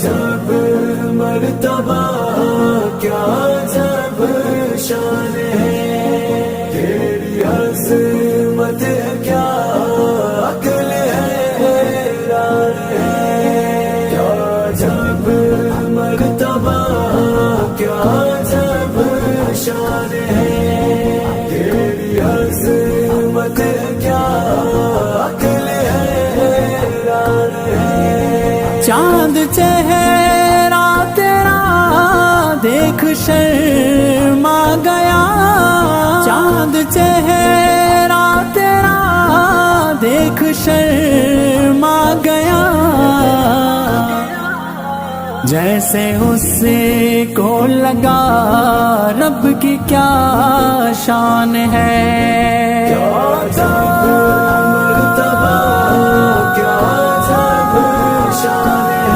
جب مرتبہ کیا جب شان ہے، تیری عظمت کیا عقل ہے، حیران ہے، کیا جب مرتبہ کیا جب شان ہے، تیری عظمت کیا عقل ہے، حیران ہے۔ چاند چہرہ تیرا دیکھ شرما گیا، چاند چہرہ تیرا دیکھ شرما گیا، جیسے اس کو لگا رب کی کیا شان ہے۔ کیا جب مرتبہ کیا جب شان